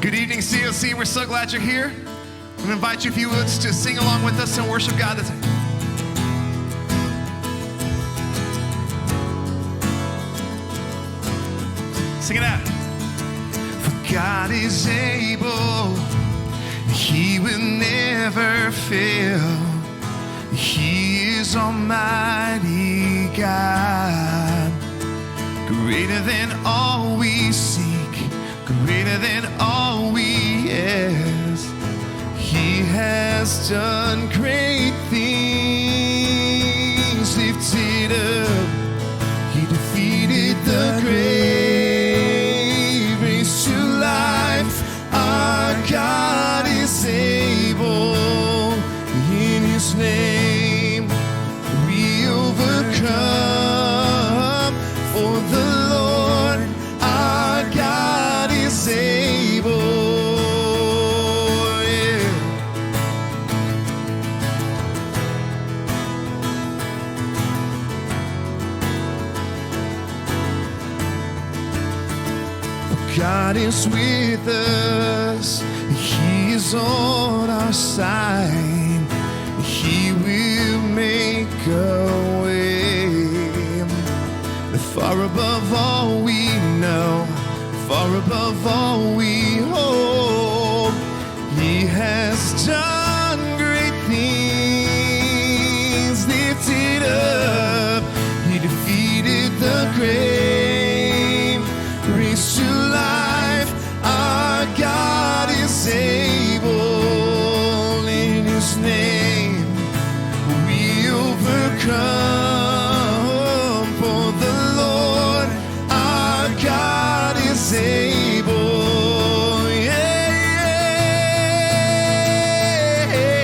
Good evening, COC. We're so glad you're here. I'm going to invite you, if you would, to sing along with us and worship God. Sing it out. For God is able, He will never fail. He is Almighty God, greater than all we seek, greater than all we ask. He has done great things. Lifted up, He defeated the grave, raised to life. Our God is able. In His name we overcome. For the Lord our God is able. Yeah. God is with us. He is on our side. He will make a way. Far above all we know, far above all we hope. He has done great things. Lifted up, He defeated the grave, raised to life. Our God is able. In His name we overcome. For the Lord our God is able. Yeah, yeah.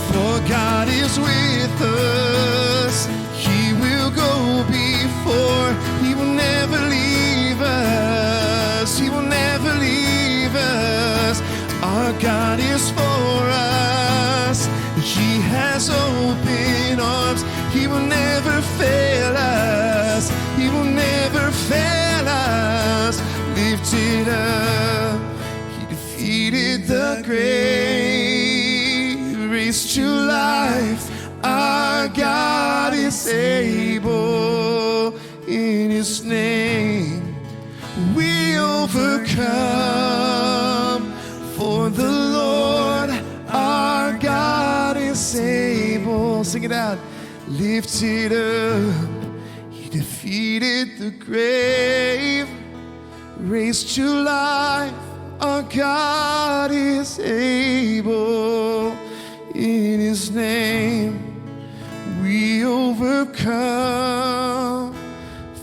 For God is with us. He will go before. He will never leave us. He will never leave us. Our God is for us. He has open arms. He will never fail us. He will never fail us. Lifted up, He defeated the grave, raised to life. Our God is able. In His name we overcome. For the Lord our God is able. Sing it out. Lifted up, He defeated the grave, raised to life. Our God is able. In His name we overcome.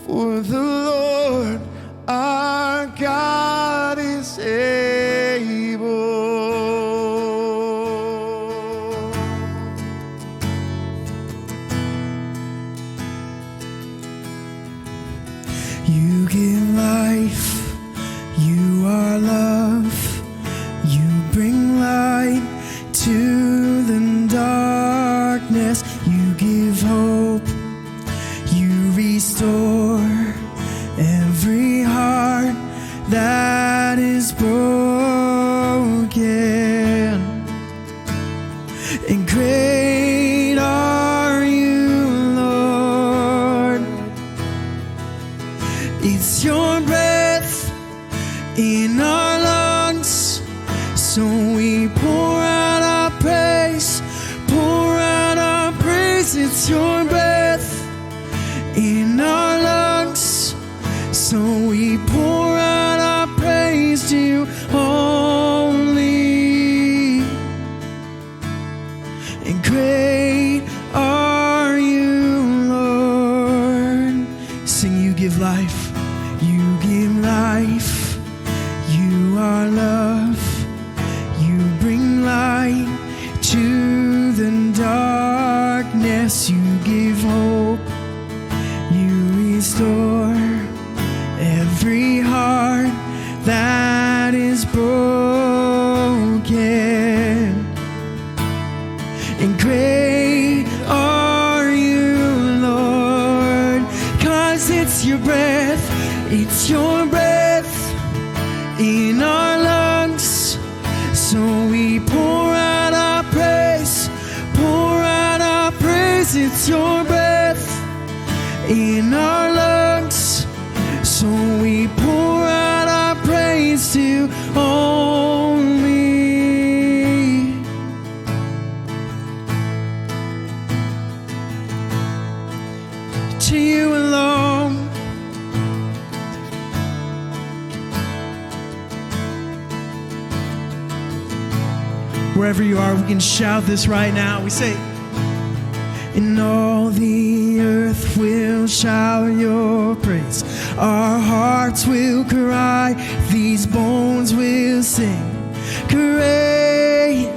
For the Lord our God is able. You give life, You are love, You bring light to the darkness. You give hope, You restore every heart that is broken. And great are You, Lord. It's Your breath in our lungs, so we pour out our praise, pour out our praise. It's Your breath in our lungs, so we pour out our praise to You only. And great are You, Lord. Sing. You give life, You give life, You are love, You bring light to the darkness. You give hope, You restore every heart that is broken. And great are You, Lord. your breath in our lungs, so we pour out our praise to only to you alone. Wherever you are, we can shout this right now. We say, and all the earth will shout your praise. Our hearts will cry, these bones will sing. Great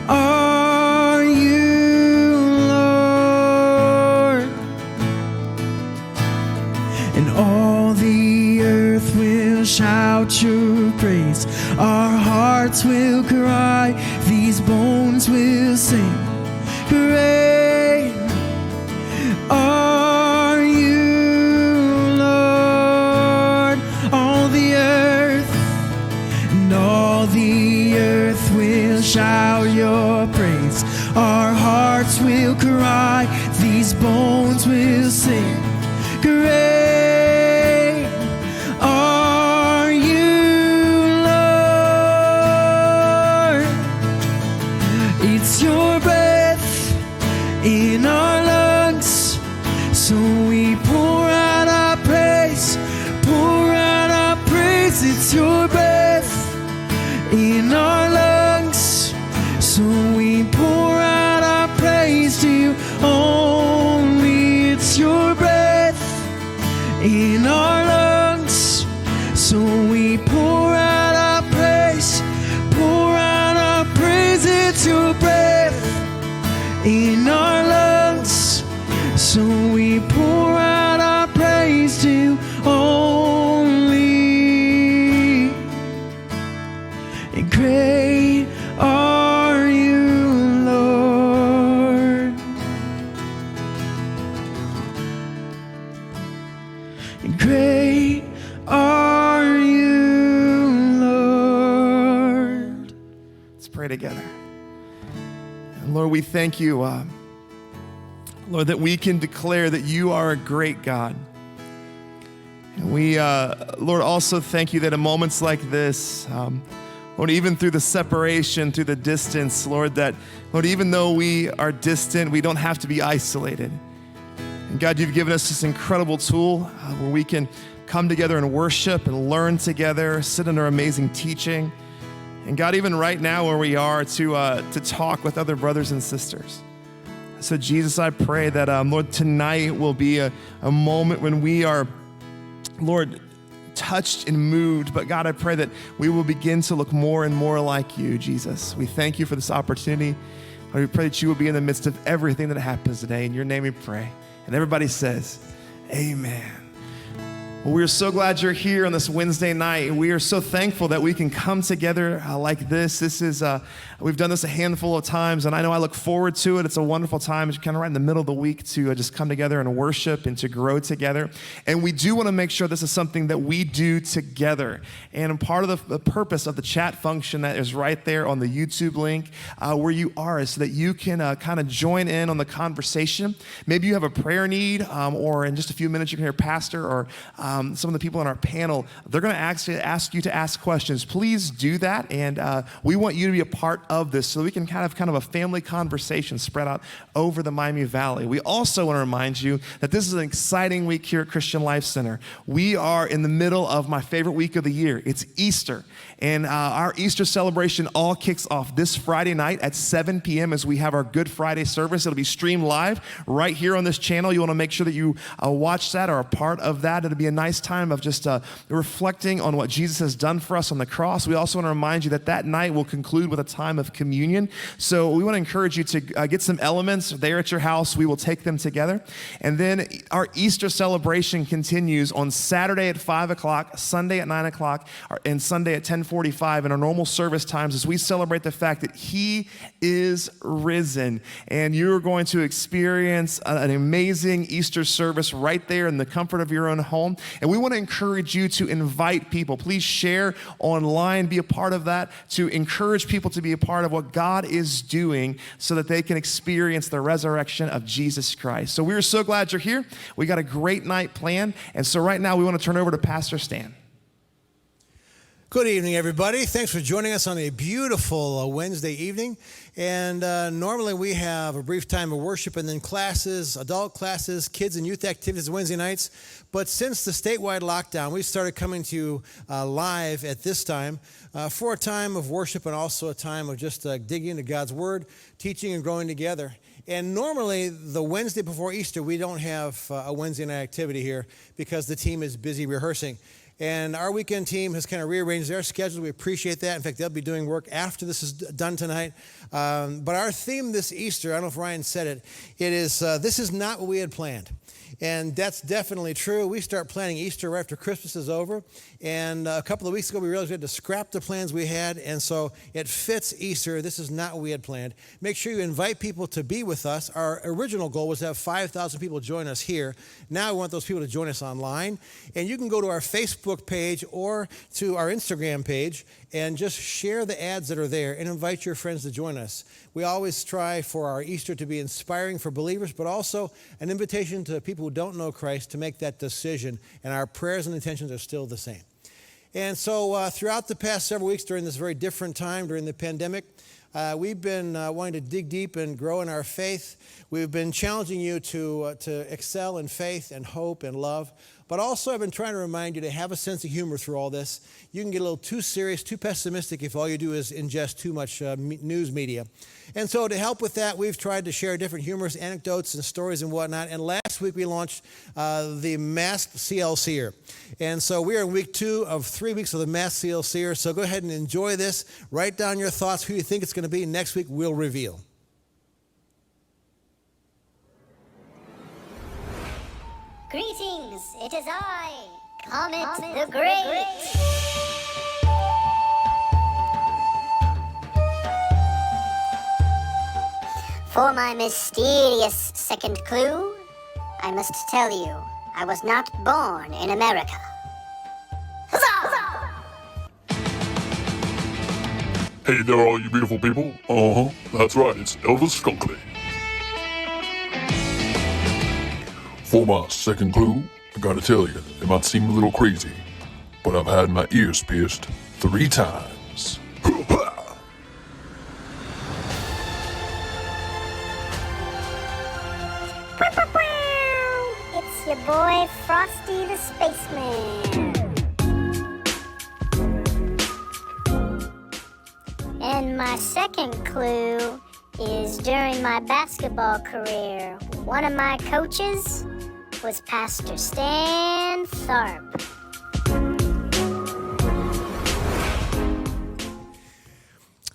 are you, Lord. And all the earth will shout your praise. Our hearts will cry, these bones will sing. Great are you, Lord. All the earth, and all the earth will shout your praise. Our hearts will cry, these bones will sing. Great are you, Lord. It's your breath in our lungs, so we pour out our praise, pour out our praise. It's your breath in our lungs, so we pour out our praise to you only. It's your breath in our lungs, so we pour out our praise, pour out our praise. It's your breath in our lungs, so we pour out our praise to only. And great are you, Lord. And great are you, Lord. Let's pray together. And Lord, we thank you, Lord, that we can declare that you are a great God. And we, Lord, also thank you that in moments like this, Lord, even through the separation, through the distance, Lord, that, Lord, even though we are distant, we don't have to be isolated. And God, you've given us this incredible tool where we can come together and worship and learn together, sit under amazing teaching. And God, even right now where we are, to talk with other brothers and sisters. So Jesus, I pray that, Lord, tonight will be a moment when we are, Lord, touched and moved. But God, I pray that we will begin to look more and more like you, Jesus. We thank you for this opportunity. Lord, we pray that you will be in the midst of everything that happens today. In your name we pray. And everybody says, amen. Well, we are so glad you're here on this Wednesday night. We are so thankful that we can come together like this. This is, we've done this a handful of times, and I know I look forward to it. It's a wonderful time. It's kind of right in the middle of the week to just come together and worship and to grow together. And we do want to make sure this is something that we do together. And part of the purpose of the chat function that is right there on the YouTube link where you are is so that you can kind of join in on the conversation. Maybe you have a prayer need, or in just a few minutes you can hear Pastor or some of the people on our panel. They're going to actually ask you to ask questions. Please do that, and we want you to be a part of this so we can have kind of a family conversation spread out over the Miami Valley. We also want to remind you that this is an exciting week here at Christian Life Center. We are in the middle of my favorite week of the year. It's Easter, and our Easter celebration all kicks off this Friday night at 7 p.m. as we have our Good Friday service. It'll be streamed live right here on this channel. You want to make sure that you watch that or are a part of that. It'll be a nice time of just reflecting on what Jesus has done for us on the cross. We also want to remind you that that night will conclude with a time of communion. So we want to encourage you to get some elements there at your house. We will take them together. And then our Easter celebration continues on Saturday at 5 o'clock, Sunday at 9 o'clock, and Sunday at 10:45 in our normal service times as we celebrate the fact that He is risen. And you're going to experience an amazing Easter service right there in the comfort of your own home. And we want to encourage you to invite people. Please share online, be a part of that, to encourage people to be a part of what God is doing so that they can experience the resurrection of Jesus Christ. So we are so glad you're here. We got a great night planned. And so right now we want to turn over to Pastor Stan. Good evening, everybody. Thanks for joining us on a beautiful Wednesday evening. And normally we have a brief time of worship and then classes, adult classes, kids and youth activities Wednesday nights. But since the statewide lockdown, we started coming to you live at this time for a time of worship and also a time of just digging into God's Word, teaching and growing together. And normally, the Wednesday before Easter, we don't have a Wednesday night activity here because the team is busy rehearsing. And our weekend team has kind of rearranged their schedule. We appreciate that. In fact, they'll be doing work after this is done tonight. But our theme this Easter, I don't know if Ryan said it, it is, this is not what we had planned. And that's definitely true. We start planning Easter right after Christmas is over. And a couple of weeks ago, we realized we had to scrap the plans we had. And so it fits Easter. This is not what we had planned. Make sure you invite people to be with us. Our original goal was to have 5,000 people join us here. Now we want those people to join us online. And you can go to our Facebook page or to our Instagram page and just share the ads that are there and invite your friends to join us. We always strive for our Easter to be inspiring for believers, but also an invitation to people who don't know Christ to make that decision. And our prayers and intentions are still the same. And so throughout the past several weeks during this very different time during the pandemic, we've been wanting to dig deep and grow in our faith. We've been challenging you to excel in faith and hope and love. But also I've been trying to remind you to have a sense of humor through all this. You can get a little too serious, too pessimistic if all you do is ingest too much news media. And so to help with that, we've tried to share different humorous anecdotes and stories and whatnot. And last week we launched the Masked CLCer. And so we are in week 2 of 3 weeks of the Masked CLCer. So go ahead and enjoy this. Write down your thoughts, who you think it's going to be. Next week we'll reveal. Greetings, it is I, Comet the Great. For my mysterious second clue, I must tell you, I was not born in America. Huzzah! Hey there, all you beautiful people. That's right, it's Elvis Skunkley. For my second clue, I gotta tell you, it might seem a little crazy, but I've had my ears pierced 3 times. It's your boy Frosty the Spaceman. And my second clue is during my basketball career, one of my coaches was Pastor Stan Tharp.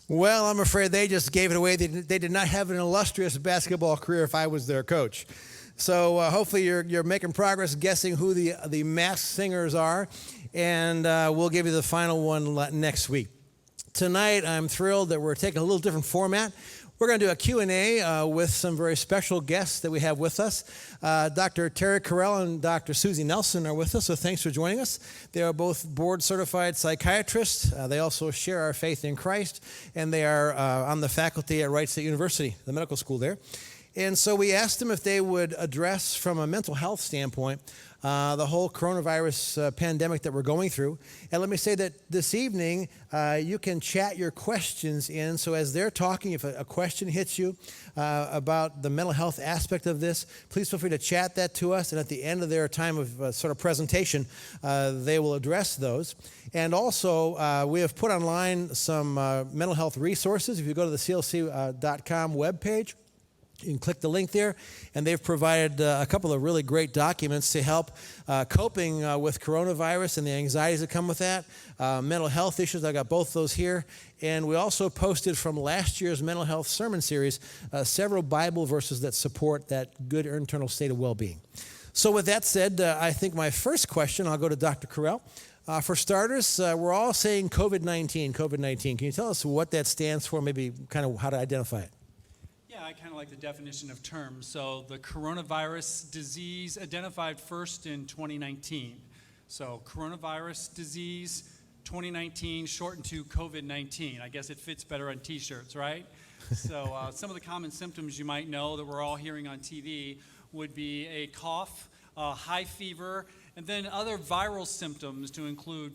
Well, I'm afraid they just gave it away. They did not have an illustrious basketball career if I was their coach. So hopefully you're making progress guessing who the masked singers are, and we'll give you the final one next week. Tonight, I'm thrilled that we're taking a little different format. We're going to do a Q&A with some very special guests that we have with us. Dr. Terry Carell and Dr. Susie Nelson are with us, so thanks for joining us. They are both board-certified psychiatrists. They also share our faith in Christ, and they are on the faculty at Wright State University, the medical school there. And so we asked them if they would address, from a mental health standpoint, the whole coronavirus pandemic that we're going through. And let me say that this evening, you can chat your questions in. So as they're talking, if a question hits you about the mental health aspect of this, please feel free to chat that to us. And at the end of their time of sort of presentation, they will address those. And also, we have put online some mental health resources. If you go to the clc.com webpage, you can click the link there, and they've provided a couple of really great documents to help coping with coronavirus and the anxieties that come with that, mental health issues. I got both those here. And we also posted from last year's mental health sermon series several Bible verses that support that good internal state of well-being. So with that said, I think my first question, I'll go to Dr. Carell. For starters, we're all saying COVID-19. Can you tell us what that stands for, maybe kind of how to identify it? Yeah, I kind of like the definition of terms. So the coronavirus disease identified first in 2019. So coronavirus disease 2019 shortened to COVID-19. I guess it fits better on t-shirts, right? So some of the common symptoms you might know that we're all hearing on TV would be a cough, high fever, and then other viral symptoms to include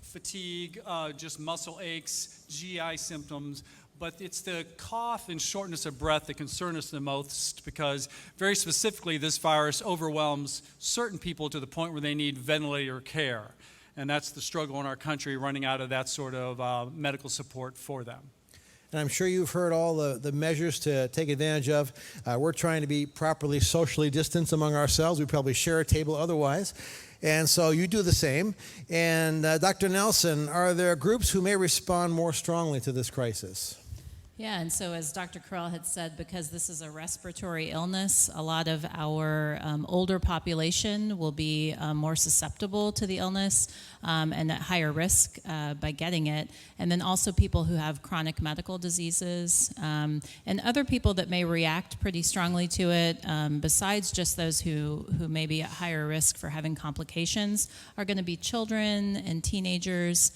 fatigue, just muscle aches, GI symptoms. But it's the cough and shortness of breath that concern us the most, because very specifically this virus overwhelms certain people to the point where they need ventilator care. And that's the struggle in our country, running out of that sort of medical support for them. And I'm sure you've heard all the measures to take advantage of. We're trying to be properly socially distanced among ourselves. We probably share a table otherwise. And so you do the same. And Dr. Nelson, are there groups who may respond more strongly to this crisis? Yeah, and so as Dr. Carell had said, because this is a respiratory illness, a lot of our older population will be more susceptible to the illness and at higher risk by getting it. And then also people who have chronic medical diseases and other people that may react pretty strongly to it, besides just those who may be at higher risk for having complications, are going to be children and teenagers.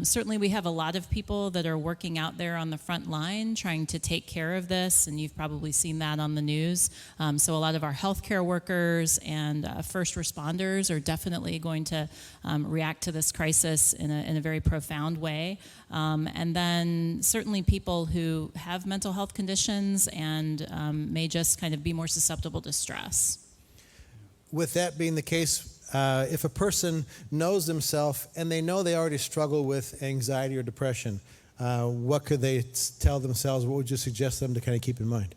Certainly we have a lot of people that are working out there on the front line trying to take care of this, and you've probably seen that on the news. So a lot of our healthcare workers and first responders are definitely going to react to this crisis in a very profound way. And then certainly people who have mental health conditions and may just kind of be more susceptible to stress. With that being the case, if a person knows themselves and they know they already struggle with anxiety or depression, what could they tell themselves? What would you suggest them to kind of keep in mind?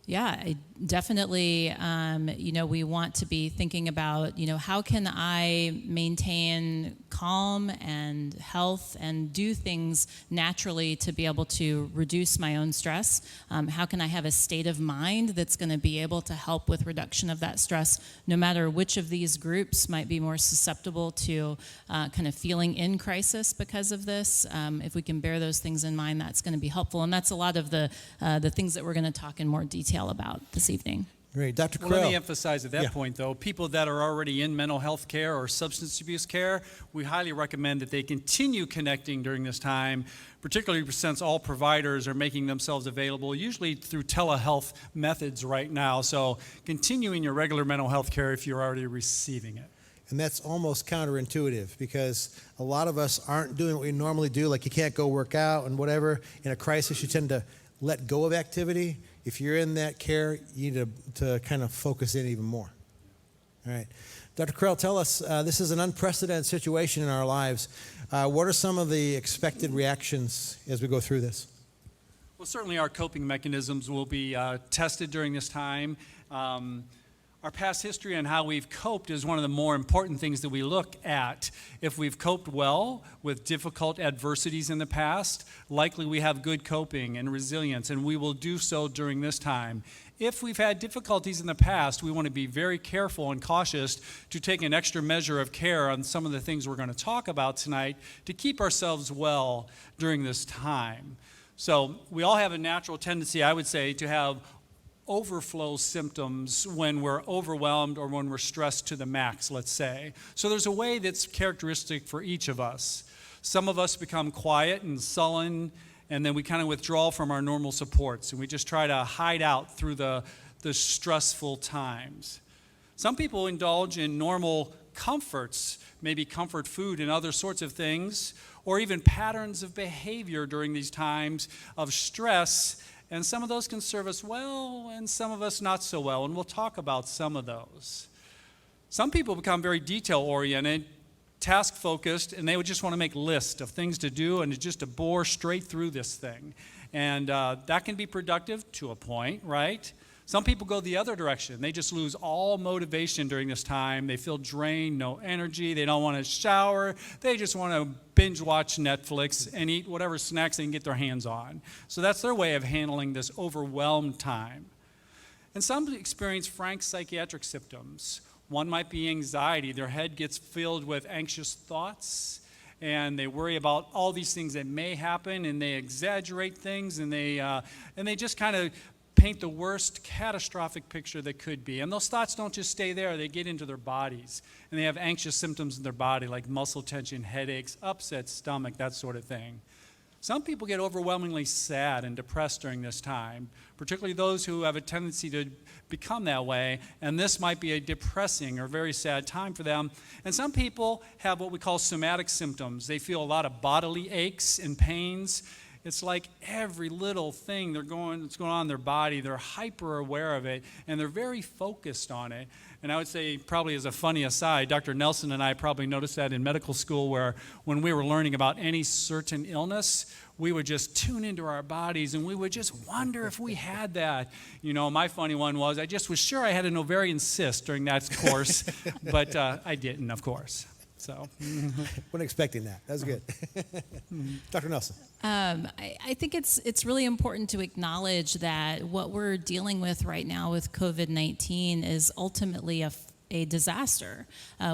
Yeah, definitely, we want to be thinking about, how can I maintain calm and health and do things naturally to be able to reduce my own stress? How can I have a state of mind that's going to be able to help with reduction of that stress, no matter which of these groups might be more susceptible to kind of feeling in crisis because of this? If we can bear those things in mind, that's going to be helpful. And that's a lot of the things that we're going to talk in more detail about this evening. Great. Dr. Carell. Well, let me emphasize at that point, though, people that are already in mental health care or substance abuse care, we highly recommend that they continue connecting during this time, particularly since all providers are making themselves available, usually through telehealth methods right now. So continuing your regular mental health care if you're already receiving it. And that's almost counterintuitive, because a lot of us aren't doing what we normally do, like you can't go work out and whatever. In a crisis, you tend to let go of activity. If you're in that care, you need to kind of focus in even more. All right. Dr. Carell, tell us, this is an unprecedented situation in our lives. What are some of the expected reactions as we go through this? Well, certainly our coping mechanisms will be tested during this time. Our past history and how we've coped is one of the more important things that we look at. If we've coped well with difficult adversities in the past, likely we have good coping and resilience, and we will do so during this time. If we've had difficulties in the past, we want to be very careful and cautious to take an extra measure of care on some of the things we're going to talk about tonight to keep ourselves well during this time. So we all have a natural tendency, I would say, to have overflow symptoms when we're overwhelmed or when we're stressed to the max, let's say. So there's a way that's characteristic for each of us. Some of us become quiet and sullen, and then we kind of withdraw from our normal supports, and we just try to hide out through the stressful times. Some people indulge in normal comforts, maybe comfort food and other sorts of things, or even patterns of behavior during these times of stress. And some of those can serve us well, and some of us not so well, and we'll talk about some of those. Some people become very detail-oriented, task-focused, and they would just want to make lists of things to do and just to bore straight through this thing. And that can be productive to a point, right? Some people go the other direction. They just lose all motivation during this time. They feel drained, no energy. They don't want to shower. They just want to binge watch Netflix and eat whatever snacks they can get their hands on. So that's their way of handling this overwhelmed time. And some experience frank psychiatric symptoms. One might be anxiety. Their head gets filled with anxious thoughts, and they worry about all these things that may happen, and they exaggerate things, and they just kind of paint the worst catastrophic picture that could be. And those thoughts don't just stay there, they get into their bodies. And they have anxious symptoms in their body like muscle tension, headaches, upset stomach, that sort of thing. Some people get overwhelmingly sad and depressed during this time, particularly those who have a tendency to become that way, and this might be a depressing or very sad time for them. And some people have what we call somatic symptoms. They feel a lot of bodily aches and pains. It's like every little thing that's going on in their body, they're hyper aware of it, and they're very focused on it. And I would say, probably as a funny aside, Dr. Nelson and I probably noticed that in medical school, where when we were learning about any certain illness, we would just tune into our bodies and we would just wonder if we had that. You know, my funny one was, I just was sure I had an ovarian cyst during that course, but I didn't, of course. So, Wasn't expecting that. That was good. Dr. Nelson. I think it's really important to acknowledge that what we're dealing with right now with COVID-19 is ultimately a disaster.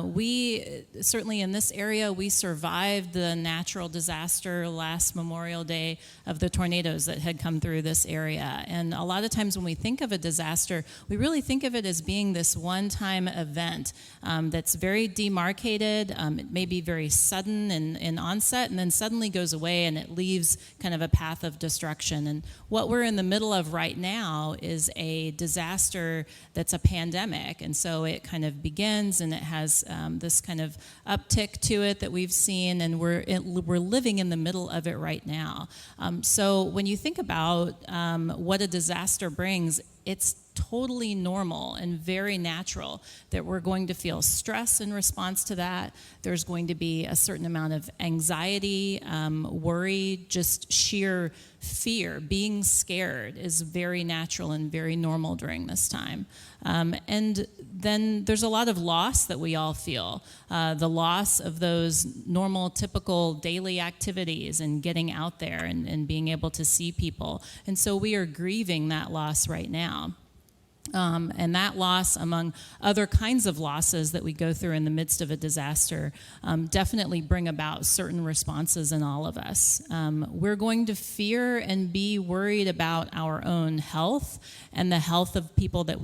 We certainly in this area, we survived the natural disaster last Memorial Day of the tornadoes that had come through this area. And a lot of times when we think of a disaster, we really think of it as being this one-time event that's very demarcated. It may be very sudden in onset and then suddenly goes away and it leaves kind of a path of destruction. And what we're in the middle of right now is a disaster that's a pandemic. And so it kind of begins and it has this kind of uptick to it that we've seen, and we're living in the middle of it right now. So when you think about what a disaster brings, it's totally normal and very natural that we're going to feel stress in response to that. There's going to be a certain amount of anxiety, worry, just sheer fear. Being scared is very natural and very normal during this time. And then there's a lot of loss that we all feel. The loss of those normal, typical daily activities and getting out there and being able to see people. And so we are grieving that loss right now. And that loss, among other kinds of losses that we go through in the midst of a disaster, definitely bring about certain responses in all of us. We're going to fear and be worried about our own health and the health of people that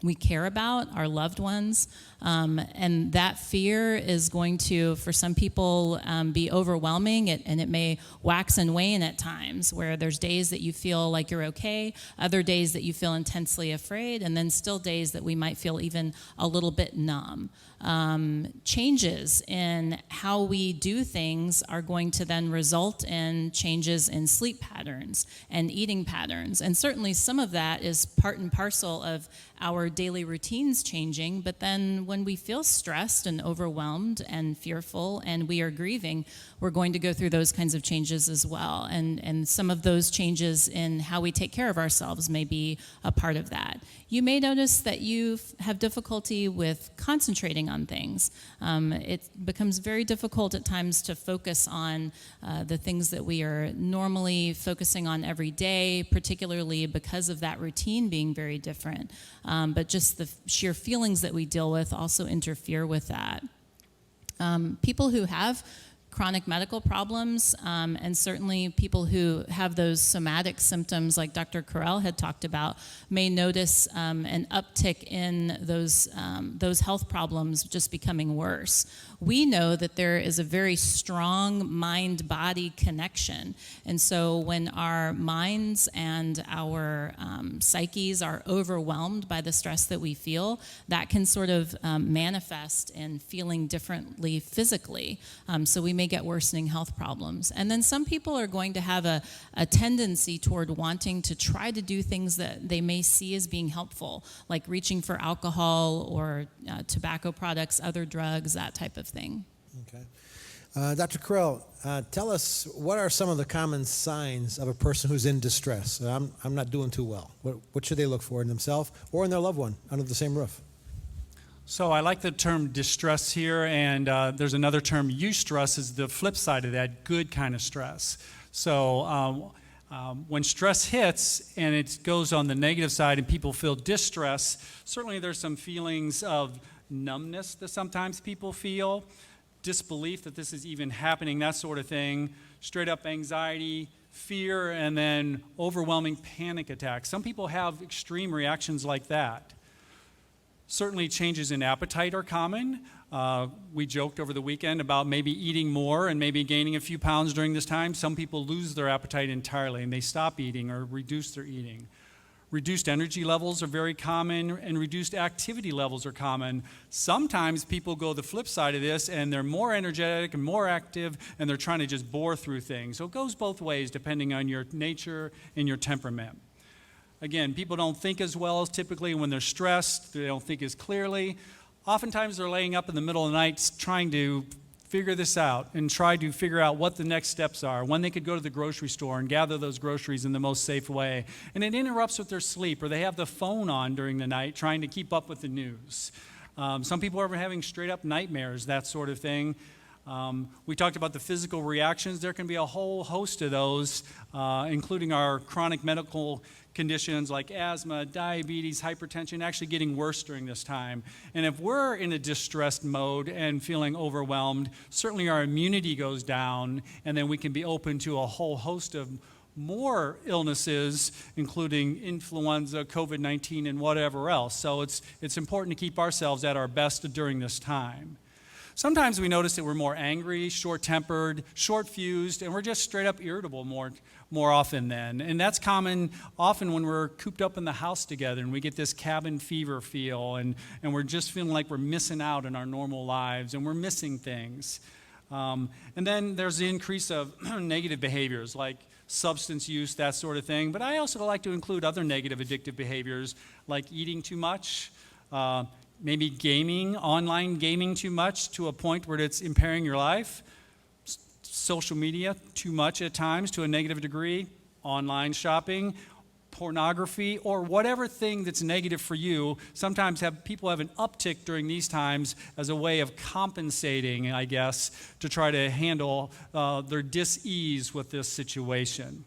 we care about, our loved ones. And that fear is going to, for some people, be overwhelming, and it may wax and wane at times, where there's days that you feel like you're okay, other days that you feel intensely afraid, and then still days that we might feel even a little bit numb. Changes in how we do things are going to then result in changes in sleep patterns and eating patterns. And certainly some of that is part and parcel of our daily routines changing, but then when we feel stressed and overwhelmed and fearful and we are grieving, we're going to go through those kinds of changes as well. And some of those changes in how we take care of ourselves may be a part of that. You may notice that you have difficulty with concentrating on things. It becomes very difficult at times to focus on the things that we are normally focusing on every day, particularly because of that routine being very different. But just the sheer feelings that we deal with also interfere with that. People who have chronic medical problems, and certainly people who have those somatic symptoms like Dr. Carell had talked about may notice an uptick in those health problems just becoming worse. We know that there is a very strong mind-body connection, and so when our minds and our psyches are overwhelmed by the stress that we feel, that can sort of manifest in feeling differently physically. So we may get worsening health problems. And then some people are going to have a tendency toward wanting to try to do things that they may see as being helpful, like reaching for alcohol or tobacco products, other drugs, that type of thing. Okay. Dr. Carell, tell us, what are some of the common signs of a person who's in distress? I'm not doing too well. What should they look for in themselves or in their loved one under the same roof? So I like the term distress here, and there's another term, eustress, is the flip side of that, good kind of stress. So when stress hits and it goes on the negative side and people feel distress, certainly there's some feelings of numbness that sometimes people feel, disbelief that this is even happening, that sort of thing, straight up anxiety, fear, and then overwhelming panic attacks. Some people have extreme reactions like that. Certainly changes in appetite are common. We joked over the weekend about maybe eating more and maybe gaining a few pounds during this time. Some people lose their appetite entirely and they stop eating or reduce their eating. Reduced energy levels are very common, and reduced activity levels are common. Sometimes people go the flip side of this and they're more energetic and more active and they're trying to just bore through things. So it goes both ways depending on your nature and your temperament. Again, people don't think as well as typically when they're stressed. They don't think as clearly. Oftentimes they're laying up in the middle of the night trying to figure this out and try to figure out what the next steps are, when they could go to the grocery store and gather those groceries in the most safe way. And it interrupts with their sleep, or they have the phone on during the night trying to keep up with the news. Some people are having straight up nightmares, that sort of thing. We talked about the physical reactions. There can be a whole host of those, including our chronic medical conditions like asthma, diabetes, hypertension, actually getting worse during this time. And if we're in a distressed mode and feeling overwhelmed, certainly our immunity goes down, and then we can be open to a whole host of more illnesses, including influenza, COVID-19, and whatever else. So it's important to keep ourselves at our best during this time. Sometimes we notice that we're more angry, short-tempered, short-fused, and we're just straight up irritable more often then. And that's common often when we're cooped up in the house together and we get this cabin fever feel, and we're just feeling like we're missing out in our normal lives and we're missing things. And then there's the increase of negative behaviors like substance use, that sort of thing. But I also like to include other negative addictive behaviors like eating too much, maybe gaming, online gaming too much to a point where it's impairing your life, social media too much at times to a negative degree, online shopping, pornography, or whatever thing that's negative for you. Sometimes people have an uptick during these times as a way of compensating, I guess, to try to handle their dis-ease with this situation.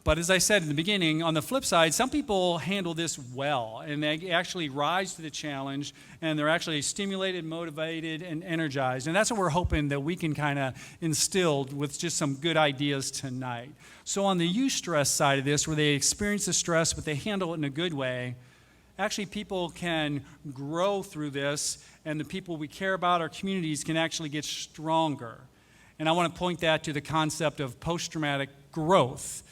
But as I said in the beginning, on the flip side, some people handle this well, and they actually rise to the challenge, and they're actually stimulated, motivated, and energized. And that's what we're hoping that we can kind of instill with just some good ideas tonight. So on the eustress side of this, where they experience the stress, but they handle it in a good way, actually people can grow through this, and the people we care about, our communities, can actually get stronger. And I want to point that to the concept of post-traumatic growth.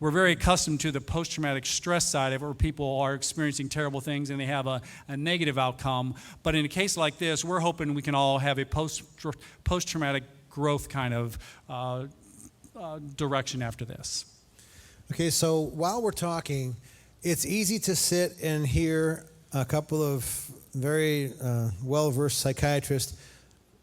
We're very accustomed to the post-traumatic stress side of it, where people are experiencing terrible things and they have a negative outcome. But in a case like this, we're hoping we can all have a post-traumatic growth kind of direction after this. Okay, so while we're talking, it's easy to sit and hear a couple of very well-versed psychiatrists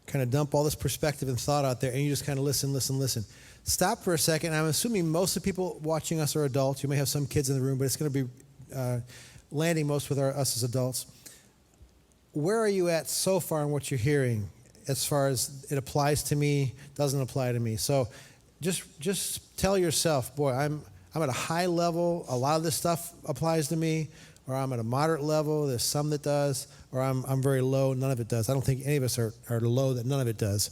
kind of dump all this perspective and thought out there, and you just kind of listen. Stop for a second. I'm assuming most of the people watching us are adults. You may have some kids in the room, but it's going to be landing most with us as adults. Where are you at so far in what you're hearing as far as it applies to me, doesn't apply to me? So just tell yourself, boy, I'm at a high level. A lot of this stuff applies to me, or I'm at a moderate level. There's some that does, or I'm very low. None of it does. I don't think any of us are low that none of it does.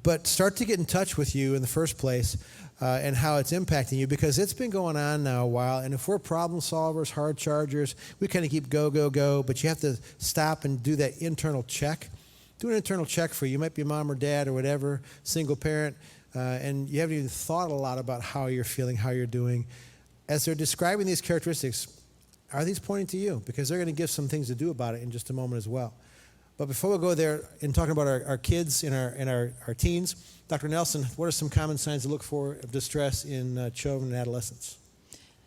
But start to get in touch with you in the first place and how it's impacting you, because it's been going on now a while. And if we're problem solvers, hard chargers, we kind of keep go, but you have to stop and do that internal check. Do an internal check for you. You might be a mom or dad or whatever, single parent, and you haven't even thought a lot about how you're feeling, how you're doing. As they're describing these characteristics, are these pointing to you? Because they're going to give some things to do about it in just a moment as well. But before we go there and talking about our kids and our teens, Dr. Nelson, what are some common signs to look for of distress in children and adolescents?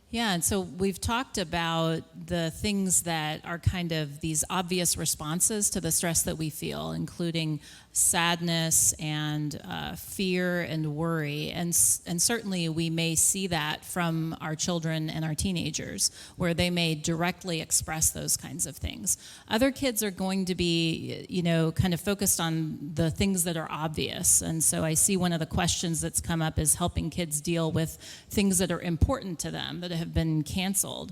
Yeah, and so we've talked about the things that are kind of these obvious responses to the stress that we feel, including sadness and fear and worry. And certainly we may see that from our children and our teenagers, where they may directly express those kinds of things. Other kids are going to be, kind of focused on the things that are obvious. And so I see one of the questions that's come up is helping kids deal with things that are important to them, that have have been canceled.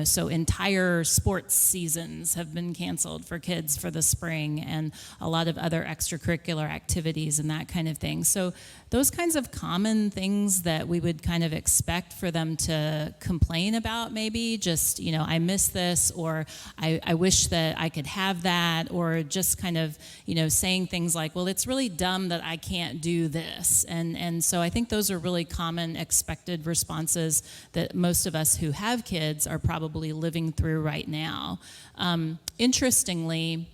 So entire sports seasons have been canceled for kids for the spring, and a lot of other extracurricular activities and that kind of thing. So those kinds of common things that we would kind of expect for them to complain about, maybe just, I miss this, or I wish that I could have that, or just kind of, saying things like, well, it's really dumb that I can't do this. And so I think those are really common expected responses that most of us who have kids are probably living through right now. Interestingly,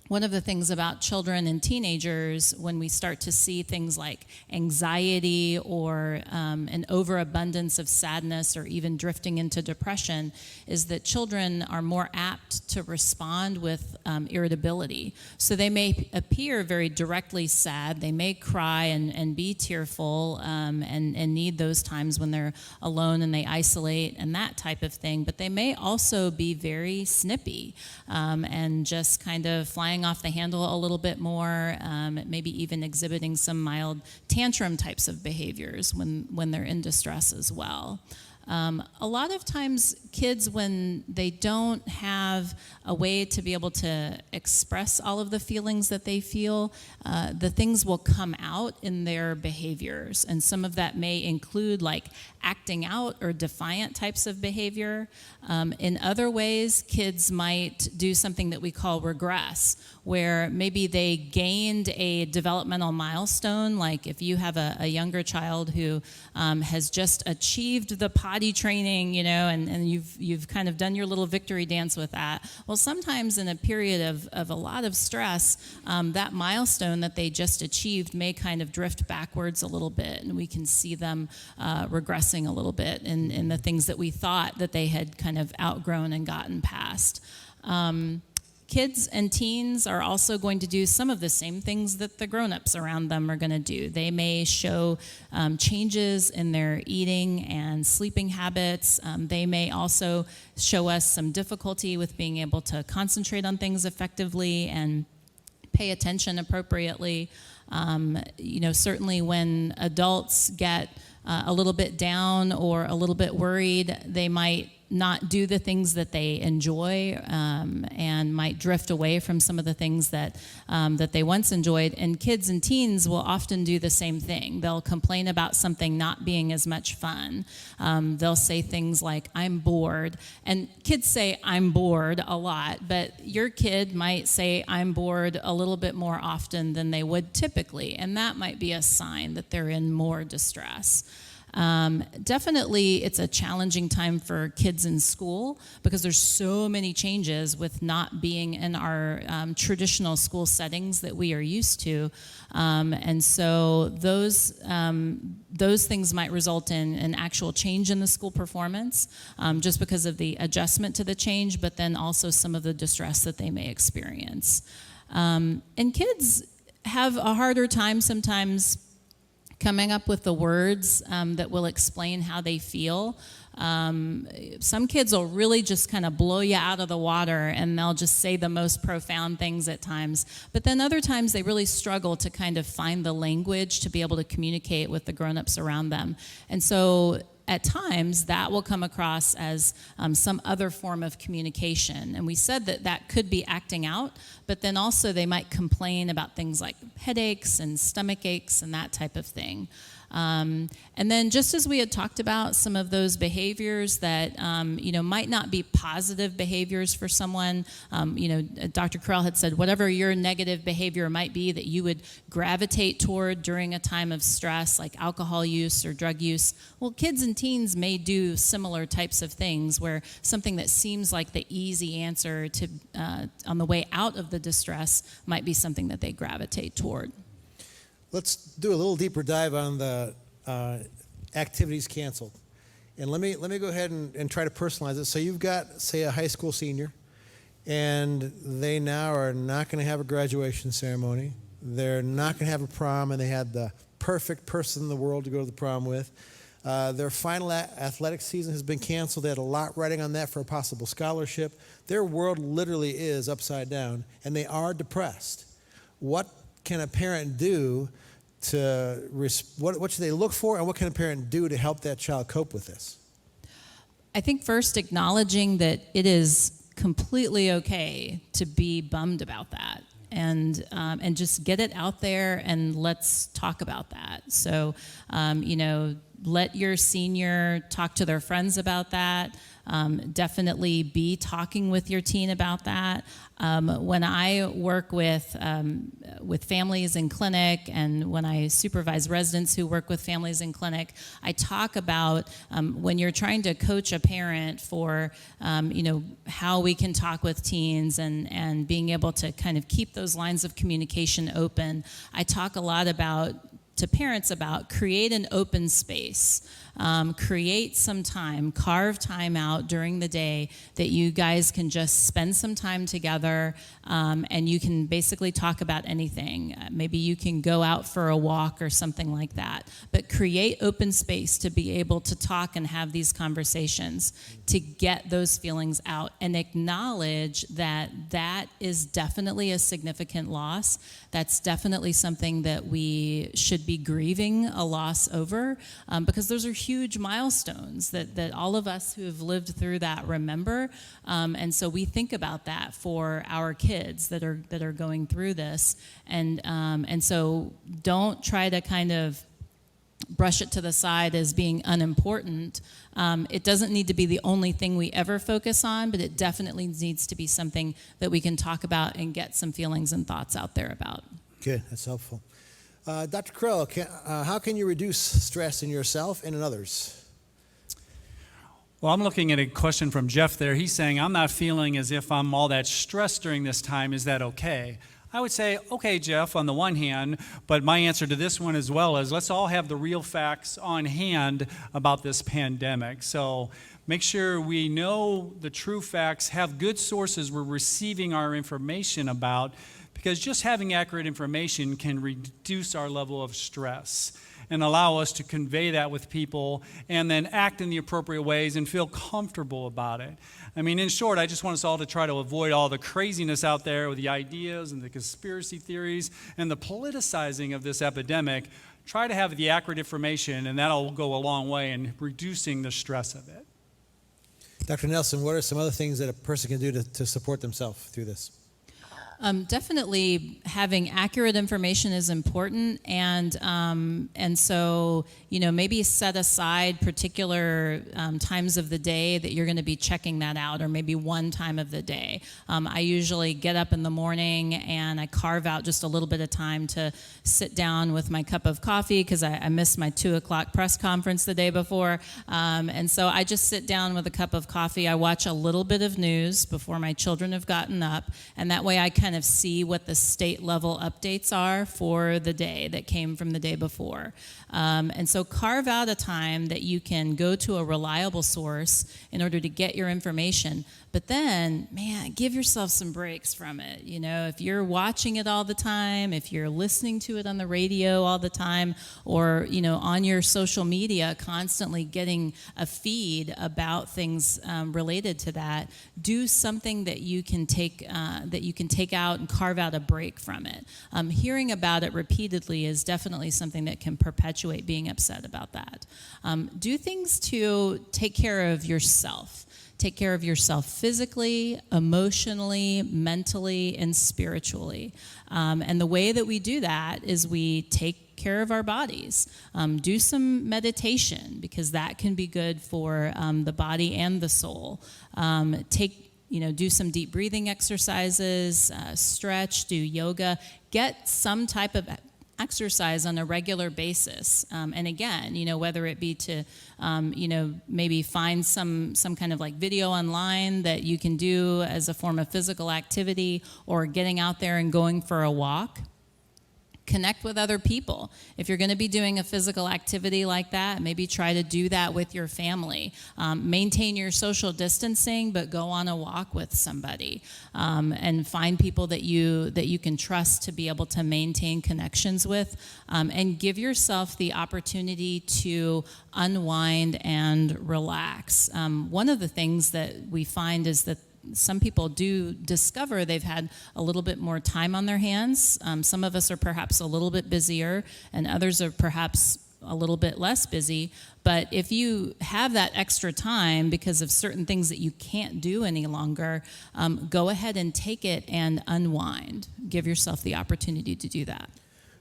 one of the things about children and teenagers, when we start to see things like anxiety or an overabundance of sadness or even drifting into depression, is that children are more apt to respond with irritability. So they may appear very directly sad. They may cry and be tearful and need those times when they're alone and they isolate and that type of thing. But they may also be very snippy and just kind of flying off the handle a little bit more, maybe even exhibiting some mild tantrum types of behaviors when they're in distress as well. A lot of times kids, when they don't have a way to be able to express all of the feelings that they feel, the things will come out in their behaviors. And some of that may include like acting out or defiant types of behavior. In other ways, kids might do something that we call regress, where maybe they gained a developmental milestone. Like if you have a younger child who has just achieved the potty training, and you've kind of done your little victory dance with that. Well, sometimes in a period of a lot of stress, that milestone that they just achieved may kind of drift backwards a little bit, and we can see them regressing a little bit in the things that we thought that they had kind of outgrown and gotten past. Kids and teens are also going to do some of the same things that the grown-ups around them are going to do. They may show changes in their eating and sleeping habits. They may also show us some difficulty with being able to concentrate on things effectively and pay attention appropriately. Certainly when adults get a little bit down or a little bit worried, they might not do the things that they enjoy and might drift away from some of the things that they once enjoyed. And kids and teens will often do the same thing. They'll complain about something not being as much fun. They'll say things like, I'm bored. And kids say, I'm bored a lot, but your kid might say, I'm bored a little bit more often than they would typically. And that might be a sign that they're in more distress. Definitely, it's a challenging time for kids in school because there's so many changes with not being in our traditional school settings that we are used to. And so those things might result in an actual change in the school performance just because of the adjustment to the change, but then also some of the distress that they may experience. And kids have a harder time sometimes coming up with the words that will explain how they feel. Some kids will really just kind of blow you out of the water, and they'll just say the most profound things at times. But then other times they really struggle to kind of find the language to be able to communicate with the grown-ups around them. And so at times that will come across as some other form of communication. And we said that could be acting out, but then also they might complain about things like headaches and stomach aches and that type of thing. And then just as we had talked about some of those behaviors that, might not be positive behaviors for someone, Dr. Carell had said, whatever your negative behavior might be that you would gravitate toward during a time of stress, like alcohol use or drug use, well, kids and teens may do similar types of things where something that seems like the easy answer to on the way out of the distress might be something that they gravitate toward. Let's do a little deeper dive on the activities canceled. And let me go ahead and try to personalize it. So you've got, say, a high school senior, and they now are not going to have a graduation ceremony. They're not going to have a prom, and they had the perfect person in the world to go to the prom with. Their final athletic season has been canceled. They had a lot riding on that for a possible scholarship. Their world literally is upside down, and they are depressed. What can a parent do to, what should they look for, and what can a parent do to help that child cope with this? I think first acknowledging that it is completely okay to be bummed about that, and just get it out there and let's talk about that. So, let your senior talk to their friends about that. Definitely be talking with your teen about that. When I work with families in clinic, and when I supervise residents who work with families in clinic, I talk about when you're trying to coach a parent for how we can talk with teens and being able to kind of keep those lines of communication open. I talk a lot to parents about create an open space. Create some time, carve time out during the day that you guys can just spend some time together, and you can basically talk about anything. Maybe you can go out for a walk or something like that. But create open space to be able to talk and have these conversations, to get those feelings out, and acknowledge that that is definitely a significant loss. That's definitely something that we should be grieving a loss over, because those are huge milestones that all of us who have lived through that remember, and so we think about that for our kids that are going through this, and so don't try to kind of brush it to the side as being unimportant. It doesn't need to be the only thing we ever focus on, but it definitely needs to be something that we can talk about and get some feelings and thoughts out there about. Good, that's helpful. Dr. Krill, how can you reduce stress in yourself and in others? Well, I'm looking at a question from Jeff there. He's saying, I'm not feeling as if I'm all that stressed during this time. Is that okay? I would say, okay, Jeff, on the one hand, but my answer to this one as well is let's all have the real facts on hand about this pandemic. So make sure we know the true facts, have good sources we're receiving our information about, because just having accurate information can reduce our level of stress and allow us to convey that with people and then act in the appropriate ways and feel comfortable about it. I mean, in short, I just want us all to try to avoid all the craziness out there with the ideas and the conspiracy theories and the politicizing of this epidemic. Try to have the accurate information, and that'll go a long way in reducing the stress of it. Dr. Nelson, what are some other things that a person can do to support themselves through this? Definitely having accurate information is important, and so maybe set aside particular times of the day that you're going to be checking that out, or maybe one time of the day. I usually get up in the morning and I carve out just a little bit of time to sit down with my cup of coffee, because I missed my 2:00 press conference the day before, and so I just sit down with a cup of coffee. I watch a little bit of news before my children have gotten up, and that way I kind of see what the state level updates are for the day that came from the day before. And so carve out a time that you can go to a reliable source in order to get your information. But then, man, give yourself some breaks from it. If you're watching it all the time, if you're listening to it on the radio all the time, or, on your social media, constantly getting a feed about things related to that, do something that you can take out and carve out a break from it. Hearing about it repeatedly is definitely something that can perpetuate being upset about that. Do things to take care of yourself. Take care of yourself physically, emotionally, mentally, and spiritually. And the way that we do that is we take care of our bodies. Do some meditation, because that can be good for the body and the soul. Do some deep breathing exercises, stretch, do yoga, get some type of exercise on a regular basis. And again, whether it be to, maybe find some kind of like video online that you can do as a form of physical activity, or getting out there and going for a walk. Connect with other people. If you're going to be doing a physical activity like that, maybe try to do that with your family. Maintain your social distancing, but go on a walk with somebody, and find people that you can trust to be able to maintain connections with, and give yourself the opportunity to unwind and relax. One of the things that we find is that some people do discover they've had a little bit more time on their hands. Some of us are perhaps a little bit busier, and others are perhaps a little bit less busy. But if you have that extra time because of certain things that you can't do any longer, go ahead and take it and unwind. Give yourself the opportunity to do that.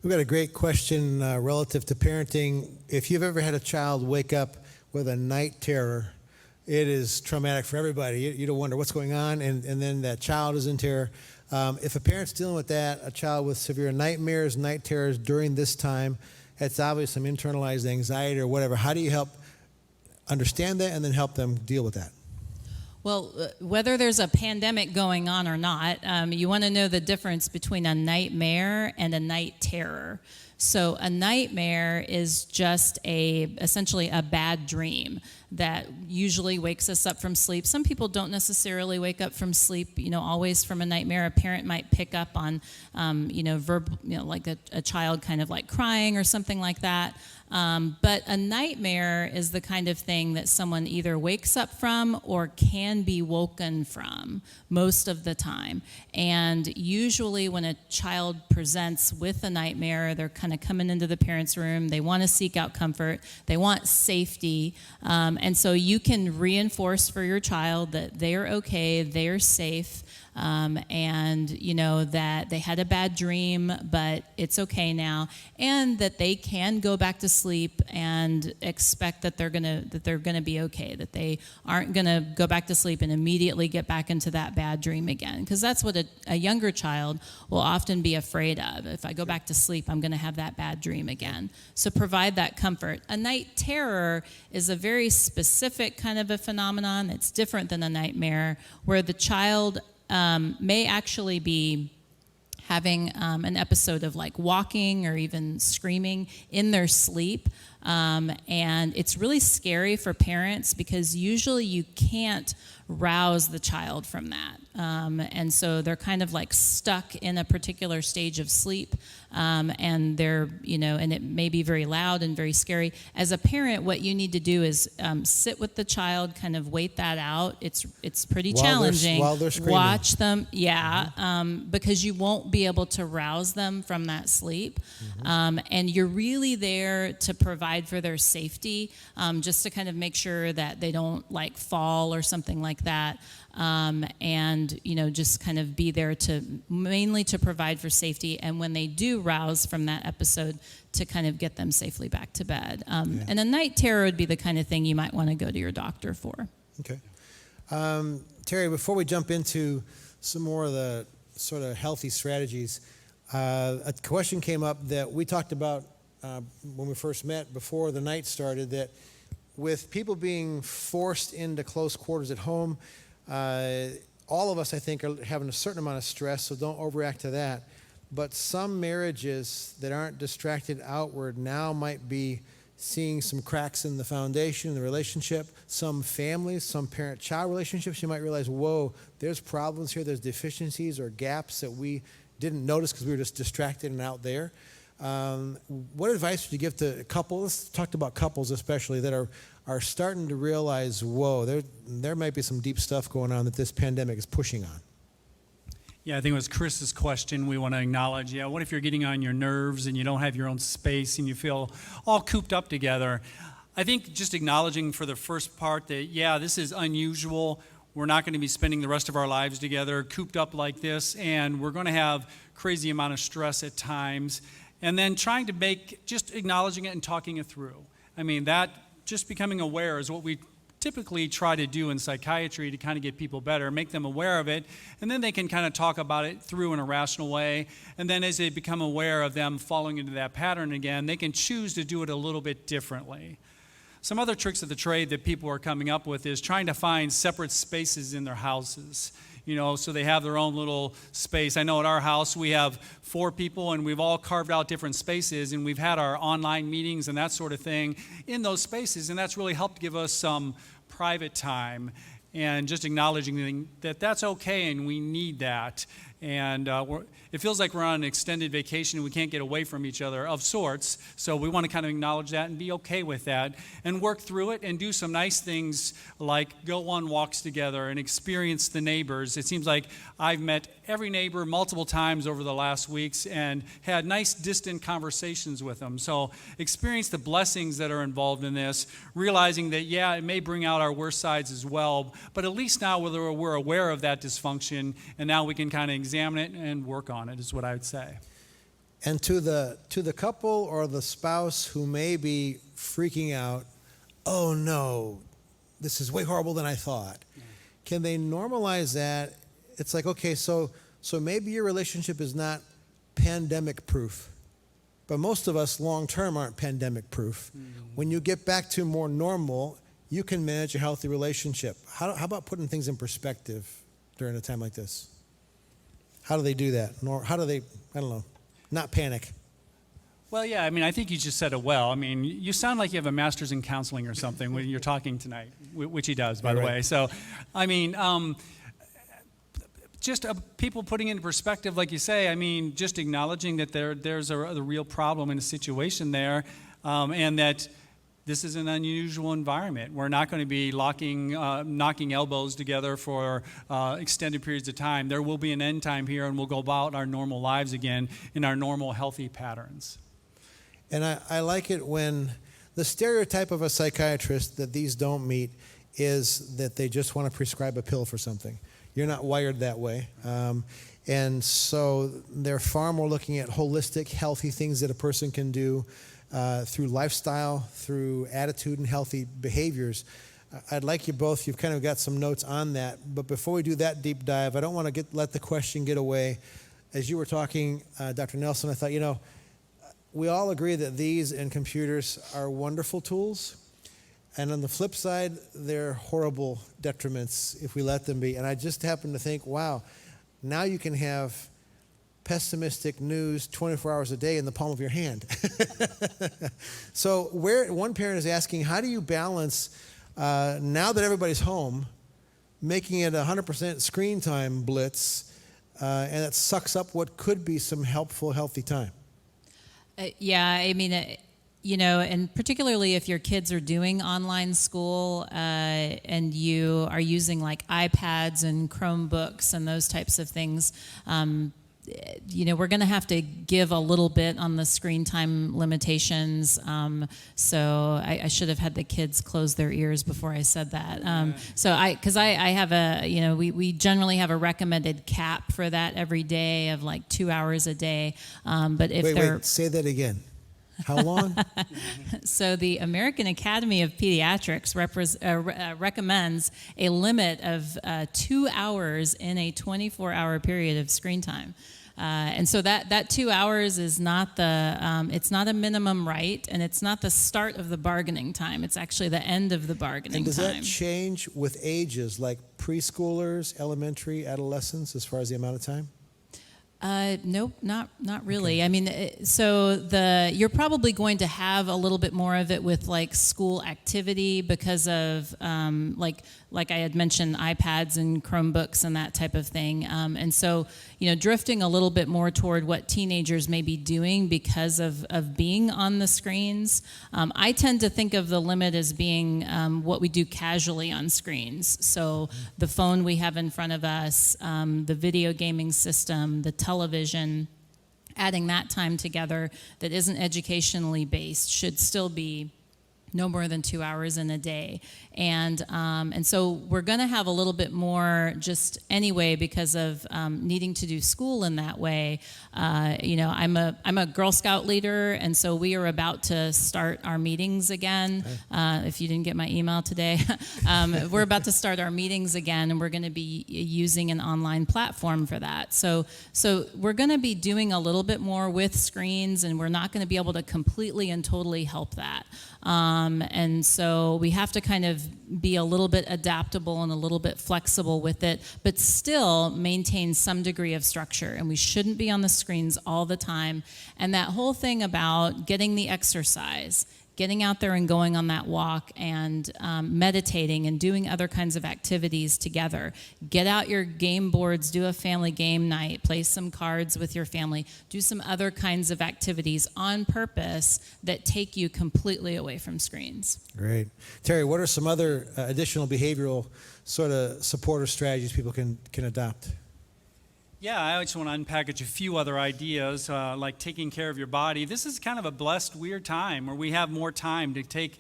We've got a great question relative to parenting. If you've ever had a child wake up with a night terror, it is traumatic for everybody. You don't wonder what's going on, and then that child is in terror. If a parent's dealing with that, a child with severe nightmares, night terrors during this time, it's obviously some internalized anxiety or whatever. How do you help understand that and then help them deal with that? Well, whether there's a pandemic going on or not, you want to know the difference between a nightmare and a night terror. So a nightmare is just essentially a bad dream that usually wakes us up from sleep. Some people don't necessarily wake up from sleep, always from a nightmare. A parent might pick up on, like a child kind of like crying or something like that. But a nightmare is the kind of thing that someone either wakes up from or can be woken from most of the time. And usually when a child presents with a nightmare, they're kind of coming into the parents' room. They want to seek out comfort. They want safety. And so you can reinforce for your child that they're okay, they're safe. And that they had a bad dream, but it's okay now, and that they can go back to sleep and expect that they're gonna be okay, that they aren't gonna go back to sleep and immediately get back into that bad dream again, because that's what a younger child will often be afraid of. If I go back to sleep, I'm gonna have that bad dream again. So provide that comfort. A night terror is a very specific kind of a phenomenon that's different than a nightmare, where the child may actually be having an episode of like walking or even screaming in their sleep. And it's really scary for parents because usually you can't rouse the child from that. And so they're kind of like stuck in a particular stage of sleep. And they're, and it may be very loud and very scary. As a parent, what you need to do is sit with the child, kind of wait that out. It's pretty challenging. While they're screaming. Watch them, because you won't be able to rouse them from that sleep. And you're really there to provide for their safety, just to kind of make sure that they don't like fall or something like that. And just kind of be there mainly to provide for safety, and when they do rouse from that episode, to kind of get them safely back to bed. And a night terror would be the kind of thing you might want to go to your doctor for. Okay. Terry, before we jump into some more of the sort of healthy strategies, a question came up that we talked about when we first met before the night started, that with people being forced into close quarters at home, all of us, I think, are having a certain amount of stress, so don't overreact to that. But some marriages that aren't distracted outward now might be seeing some cracks in the foundation, in the relationship. Some families, some parent-child relationships, you might realize, whoa, there's problems here, there's deficiencies or gaps that we didn't notice because we were just distracted and out there. What advice would you give to couples? Let's talk about couples especially that are starting to realize, whoa, there might be some deep stuff going on that this pandemic is pushing on. Yeah, I think it was Chris's question we want to acknowledge. Yeah, what if you're getting on your nerves and you don't have your own space and you feel all cooped up together? I think just acknowledging for the first part that, yeah, this is unusual. We're not going to be spending the rest of our lives together cooped up like this, and we're going to have crazy amount of stress at times. And then trying to just acknowledging it and talking it through. I mean, that just becoming aware is what we typically try to do in psychiatry to kind of get people better, make them aware of it, and then they can kind of talk about it through in a rational way. And then as they become aware of them falling into that pattern again, they can choose to do it a little bit differently. Some other tricks of the trade that people are coming up with is trying to find separate spaces in their houses. So they have their own little space. I know at our house we have 4 people and we've all carved out different spaces, and we've had our online meetings and that sort of thing in those spaces, and that's really helped give us some private time, and just acknowledging that that's okay and we need that. And it feels like we're on an extended vacation and we can't get away from each other of sorts. So we want to kind of acknowledge that and be okay with that and work through it and do some nice things like go on walks together and experience the neighbors. It seems like I've met every neighbor multiple times over the last weeks and had nice distant conversations with them. So experience the blessings that are involved in this, realizing that, yeah, it may bring out our worst sides as well, but at least now we're aware of that dysfunction, and now we can kind of examine it and work on it, is what I would say. And to the couple or the spouse who may be freaking out, oh no, this is way horrible than I thought. Can they normalize that? It's like, okay, so maybe your relationship is not pandemic proof, but most of us long term aren't pandemic proof. When you get back to more normal, you can manage a healthy relationship. How about putting things in perspective during a time like this? How do they do that? How do they, I don't know, not panic? Well, yeah, I mean, I think you just said it well. I mean, you sound like you have a master's in counseling or something when you're talking tonight, which he does, by the way. So, I mean, just people putting into perspective, like you say, I mean, just acknowledging that there's a real problem in a situation there, and that this is an unusual environment. We're not going to be knocking elbows together for extended periods of time. There will be an end time here, and we'll go about our normal lives again in our normal, healthy patterns. And I like it when the stereotype of a psychiatrist that these don't meet is that they just want to prescribe a pill for something. You're not wired that way. And so they're far more looking at holistic, healthy things that a person can do through lifestyle, through attitude and healthy behaviors. I'd like you both, you've kind of got some notes on that, but before we do that deep dive, I don't want to let the question get away. As you were talking, Dr. Nelson, I thought, you know, we all agree that these and computers are wonderful tools, and on the flip side, they're horrible detriments if we let them be. And I just happen to think, wow, now you can have pessimistic news 24 hours a day in the palm of your hand. So one parent is asking, how do you balance, now that everybody's home, making it 100% screen time blitz, and it sucks up what could be some helpful, healthy time? Yeah, I mean, you know, and particularly if your kids are doing online school and you are using like iPads and Chromebooks and those types of things, you know, we're going to have to give a little bit on the screen time limitations. So I should have had the kids close their ears before I said that. Because I have a, you know, we generally have a recommended cap for that every day of like 2 hours a day. But if wait, say that again. How long? So the American Academy of Pediatrics recommends a limit of 2 hours in a 24-hour period of screen time. And so that 2 hours is not it's not a minimum right, and it's not the start of the bargaining time. It's actually the end of the bargaining time. And does that change with ages, like preschoolers, elementary, adolescents, as far as the amount of time? Nope, not really. Okay. I mean, so you're probably going to have a little bit more of it with like school activity because of like I had mentioned, iPads and Chromebooks and that type of thing. And so, you know, drifting a little bit more toward what teenagers may be doing because of being on the screens. I tend to think of the limit as being what we do casually on screens. So the phone we have in front of us, the video gaming system, the television, adding that time together that isn't educationally based should still be no more than 2 hours in a day. And so we're going to have a little bit more just anyway because of needing to do school in that way. You know, I'm a Girl Scout leader, and so we are about to start our meetings again. If you didn't get my email today, we're about to start our meetings again, and we're going to be using an online platform for that. So we're going to be doing a little bit more with screens, and we're not going to be able to completely and totally help that. And so we have to kind of be a little bit adaptable and a little bit flexible with it, but still maintain some degree of structure. And we shouldn't be on the screens all the time. And that whole thing about getting the exercise, getting out there and going on that walk and meditating and doing other kinds of activities together. Get out your game boards, do a family game night, play some cards with your family, do some other kinds of activities on purpose that take you completely away from screens. Great. Terry, what are some other additional behavioral sort of support or strategies people can adopt? Yeah, I just want to unpackage a few other ideas, like taking care of your body. This is kind of a blessed, weird time where we have more time to take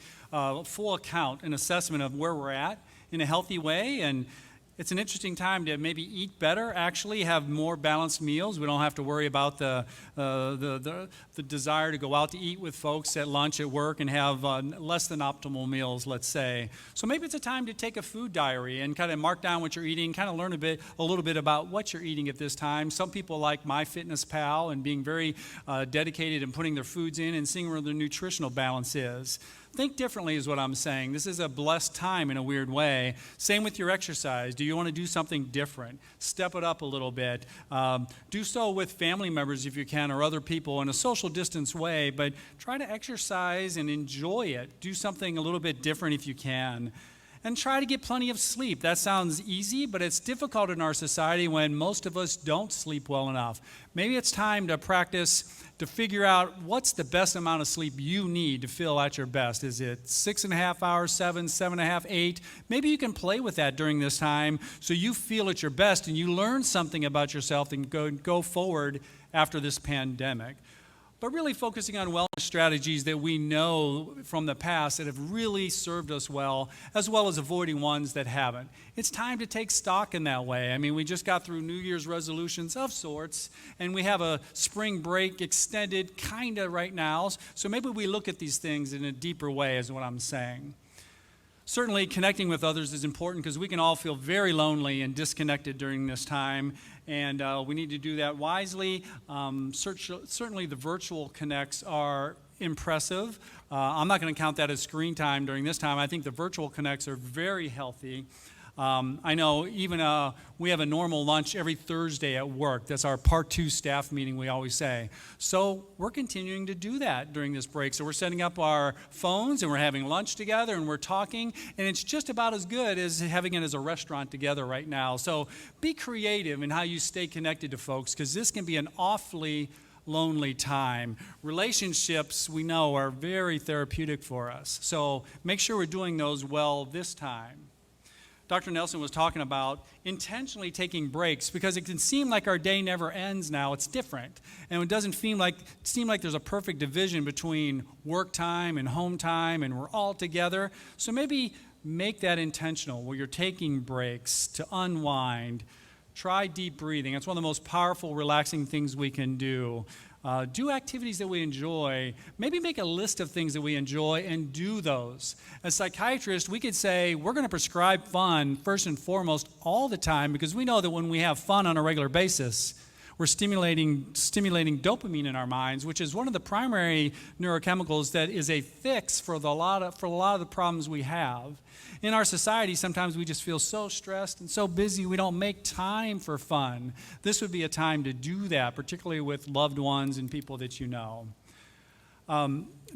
full account and assessment of where we're at in a healthy way. And it's an interesting time to maybe eat better, actually have more balanced meals. We don't have to worry about the desire to go out to eat with folks at lunch at work and have less than optimal meals, let's say. So maybe it's a time to take a food diary and kind of mark down what you're eating, kind of learn a little bit about what you're eating at this time. Some people like MyFitnessPal and being very dedicated and putting their foods in and seeing where their nutritional balance is. Think differently is what I'm saying. This is a blessed time in a weird way. Same with your exercise. Do you want to do something different? Step it up a little bit. Do so with family members if you can, or other people in a social distance way, but try to exercise and enjoy it. Do something a little bit different if you can. And try to get plenty of sleep. That sounds easy, but it's difficult in our society when most of us don't sleep well enough. Maybe it's time to practice to figure out what's the best amount of sleep you need to feel at your best. Is it 6.5 hours, 7.5, 8? Maybe you can play with that during this time so you feel at your best and you learn something about yourself and go forward after this pandemic. But really focusing on wellness strategies that we know from the past that have really served us well as avoiding ones that haven't. It's time to take stock in that way. I mean, we just got through New Year's resolutions of sorts, and we have a spring break extended kind of right now. So maybe we look at these things in a deeper way is what I'm saying. Certainly, connecting with others is important because we can all feel very lonely and disconnected during this time, and we need to do that wisely. Certainly, the virtual connects are impressive. I'm not going to count that as screen time during this time. I think the virtual connects are very healthy. I know even we have a normal lunch every Thursday at work. That's our part 2 staff meeting, we always say. So we're continuing to do that during this break. So we're setting up our phones and we're having lunch together and we're talking. And it's just about as good as having it as a restaurant together right now. So be creative in how you stay connected to folks because this can be an awfully lonely time. Relationships, we know, are very therapeutic for us. So make sure we're doing those well this time. Dr. Nelson was talking about intentionally taking breaks because it can seem like our day never ends now. It's different. And it doesn't seem like there's a perfect division between work time and home time and we're all together. So maybe make that intentional where you're taking breaks to unwind. Try deep breathing. It's one of the most powerful, relaxing things we can do. Do activities that we enjoy. Maybe make a list of things that we enjoy and do those. As psychiatrists, we could say we're going to prescribe fun first and foremost all the time because we know that when we have fun on a regular basis, we're stimulating dopamine in our minds, which is one of the primary neurochemicals that is a fix for a lot of the problems we have. In our society, sometimes we just feel so stressed and so busy we don't make time for fun. This would be a time to do that, particularly with loved ones and people that you know.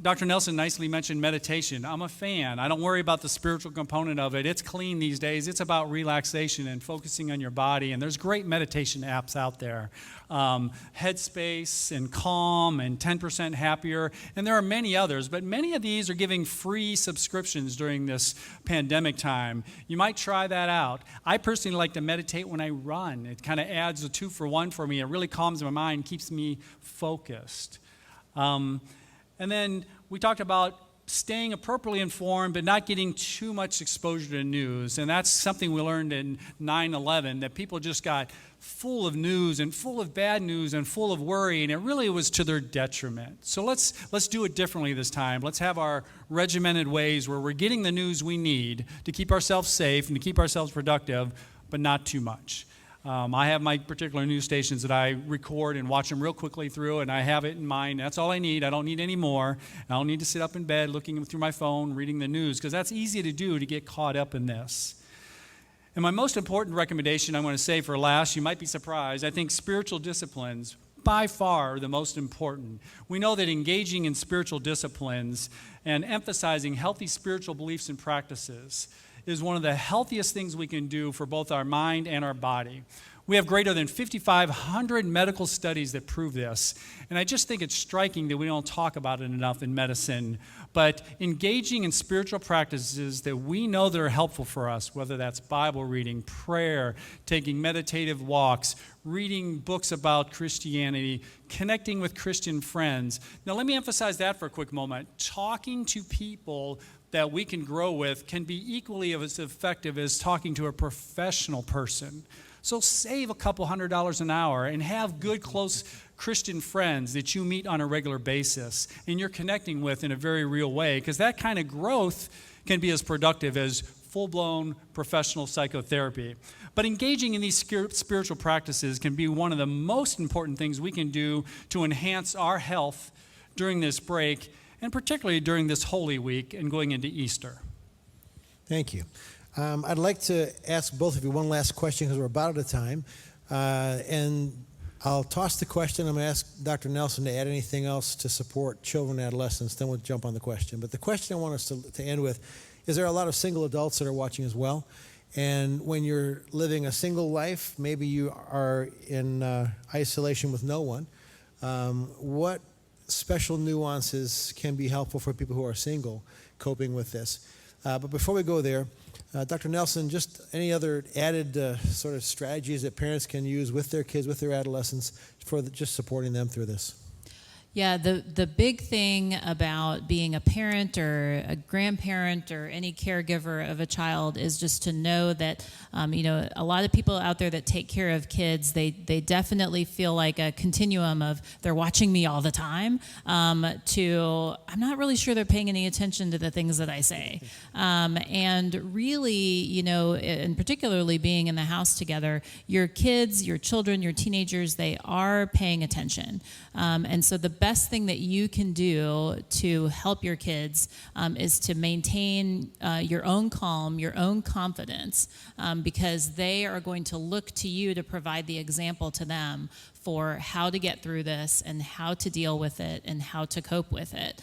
Dr. Nelson nicely mentioned meditation. I'm a fan. I don't worry about the spiritual component of it. It's clean these days. It's about relaxation and focusing on your body. And there's great meditation apps out there. Headspace and Calm and 10% Happier. And there are many others. But many of these are giving free subscriptions during this pandemic time. You might try that out. I personally like to meditate when I run. It kind of adds a 2-for-1 for me. It really calms my mind, keeps me focused. And then we talked about staying appropriately informed but not getting too much exposure to news. And that's something we learned in 9/11, that people just got full of news and full of bad news and full of worry, and it really was to their detriment. So let's do it differently this time. Let's have our regimented ways where we're getting the news we need to keep ourselves safe and to keep ourselves productive, but not too much. I have my particular news stations that I record and watch them real quickly through, and I have it in mind. That's all I need. I don't need any more. I don't need to sit up in bed looking through my phone, reading the news, because that's easy to do to get caught up in this. And my most important recommendation I'm going to say for last, you might be surprised, I think spiritual disciplines, by far the most important. We know that engaging in spiritual disciplines and emphasizing healthy spiritual beliefs and practices is one of the healthiest things we can do for both our mind and our body. We have greater than 5,500 medical studies that prove this, and I just think it's striking that we don't talk about it enough in medicine. But engaging in spiritual practices that we know that are helpful for us, whether that's Bible reading, prayer, taking meditative walks, reading books about Christianity, connecting with Christian friends. Now let me emphasize that for a quick moment. Talking to people that we can grow with can be equally as effective as talking to a professional person. So save a couple $100 an hour and have good, close Christian friends that you meet on a regular basis and you're connecting with in a very real way, because that kind of growth can be as productive as full-blown professional psychotherapy. But engaging in these spiritual practices can be one of the most important things we can do to enhance our health during this break, and particularly during this Holy Week and going into Easter. Thank you. I'd like to ask both of you one last question because we're about out of time. And I'll toss the question. I'm going to ask Dr. Nelson to add anything else to support children and adolescents. Then we'll jump on the question. But the question I want us to end with is there are a lot of single adults that are watching as well. And when you're living a single life, maybe you are in isolation with no one. What special nuances can be helpful for people who are single coping with this? But before we go there, Dr. Nelson, just any other added sort of strategies that parents can use with their kids, with their adolescents, for just supporting them through this? Yeah, the big thing about being a parent or a grandparent or any caregiver of a child is just to know that, a lot of people out there that take care of kids, they definitely feel like a continuum of they're watching me all the time to I'm not really sure they're paying any attention to the things that I say. And really, and particularly being in the house together, your kids, your children, your teenagers, they are paying attention. And so the best thing that you can do to help your kids is to maintain your own calm, your own confidence, because they are going to look to you to provide the example to them for how to get through this and how to deal with it and how to cope with it.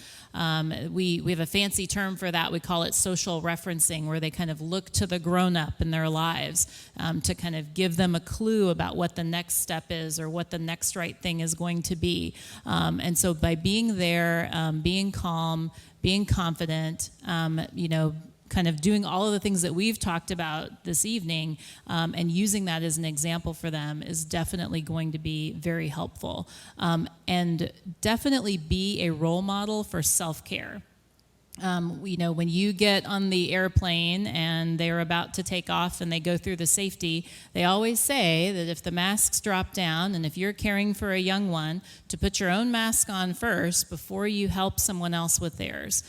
We have a fancy term for that. We call it social referencing, where they kind of look to the grown-up in their lives to kind of give them a clue about what the next step is or what the next right thing is going to be. And so by being there, being calm, being confident, kind of doing all of the things that we've talked about this evening and using that as an example for them is definitely going to be very helpful. And definitely be a role model for self-care. When you get on the airplane and they're about to take off and they go through the safety, they always say that if the masks drop down and if you're caring for a young one, to put your own mask on first before you help someone else with theirs.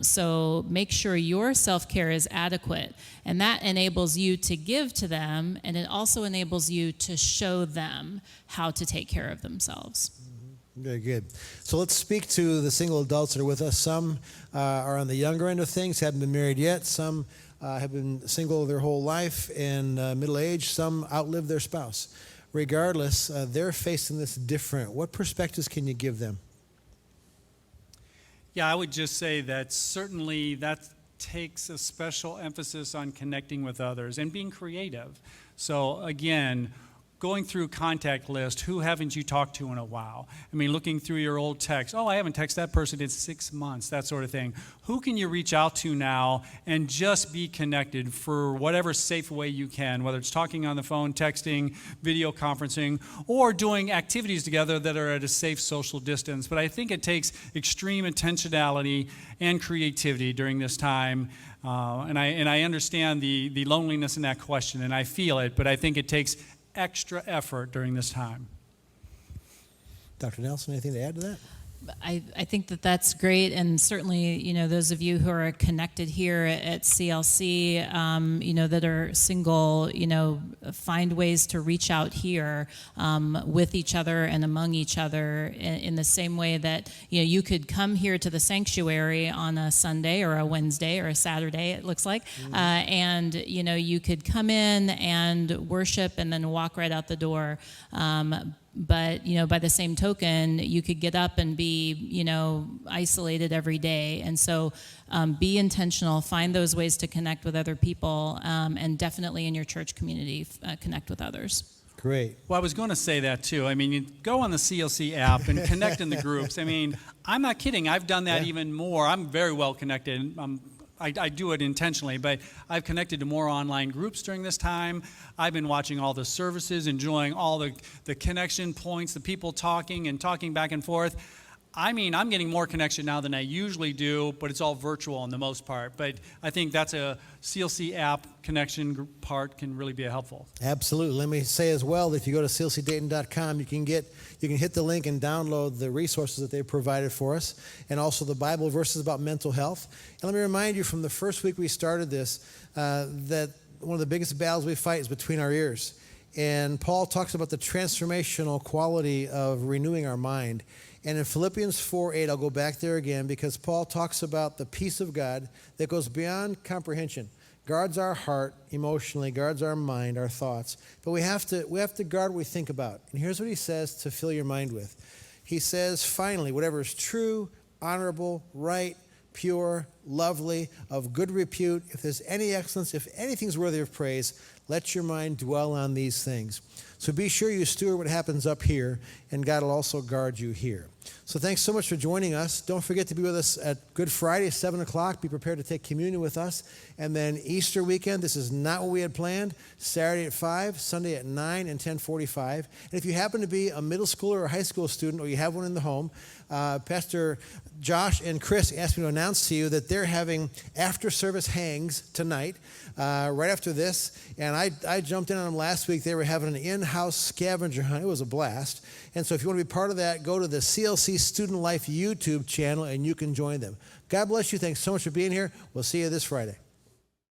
So make sure your self-care is adequate, and that enables you to give to them, and it also enables you to show them how to take care of themselves. Very good. So let's speak to the single adults that are with us. Some are on the younger end of things, haven't been married yet. Some have been single their whole life and middle age. Some outlive their spouse. Regardless, they're facing this different. What perspectives can you give them? Yeah, I would just say that certainly that takes a special emphasis on connecting with others and being creative. So again, going through contact list, who haven't you talked to in a while? I mean, looking through your old text. Oh, I haven't texted that person in 6 months, that sort of thing. Who can you reach out to now and just be connected for whatever safe way you can, whether it's talking on the phone, texting, video conferencing, or doing activities together that are at a safe social distance. But I think it takes extreme intentionality and creativity during this time. And I understand the loneliness in that question, and I feel it, but I think it takes extra effort during this time. Dr. Nelson, anything to add to that? I think that's great, and certainly, those of you who are connected here at CLC, that are single, find ways to reach out here with each other and among each other in the same way that, you could come here to the sanctuary on a Sunday or a Wednesday or a Saturday, it looks like, and, you could come in and worship and then walk right out the door. But, by the same token, you could get up and be, isolated every day. And so be intentional, find those ways to connect with other people, and definitely in your church community, connect with others. Great. Well, I was going to say that too. I mean, you go on the CLC app and connect in the groups. I mean, I'm not kidding. I've done that even more. I'm very well connected. I do it intentionally, but I've connected to more online groups during this time. I've been watching all the services, enjoying all the connection points, the people talking back and forth. I mean, I'm getting more connection now than I usually do, but it's all virtual on the most part. But I think that's a CLC app connection part can really be helpful. Absolutely. Let me say as well that if you go to clcdayton.com, you can hit the link and download the resources that they've provided for us, and also the Bible verses about mental health. And let me remind you, from the first week we started this, that one of the biggest battles we fight is between our ears. And Paul talks about the transformational quality of renewing our mind. And in Philippians 4:8, I'll go back there again, because Paul talks about the peace of God that goes beyond comprehension, guards our heart emotionally, guards our mind, our thoughts. But we have to guard what we think about. And here's what he says to fill your mind with. He says, finally, whatever is true, honorable, right, pure, lovely, of good repute, if there's any excellence, if anything's worthy of praise, let your mind dwell on these things. So be sure you steward what happens up here, and God will also guard you here. So thanks so much for joining us. Don't forget to be with us at Good Friday, 7 o'clock. Be prepared to take communion with us. And then Easter weekend, this is not what we had planned. Saturday at 5, Sunday at 9 and 10:45. And if you happen to be a middle schooler or a high school student, or you have one in the home, Pastor Josh and Chris asked me to announce to you that they're having after-service hangs tonight, right after this. And I jumped in on them last week. They were having an in-house scavenger hunt. It was a blast. And so if you want to be part of that, go to the CLC Student Life YouTube channel, and you can join them. God bless you. Thanks so much for being here. We'll see you this Friday.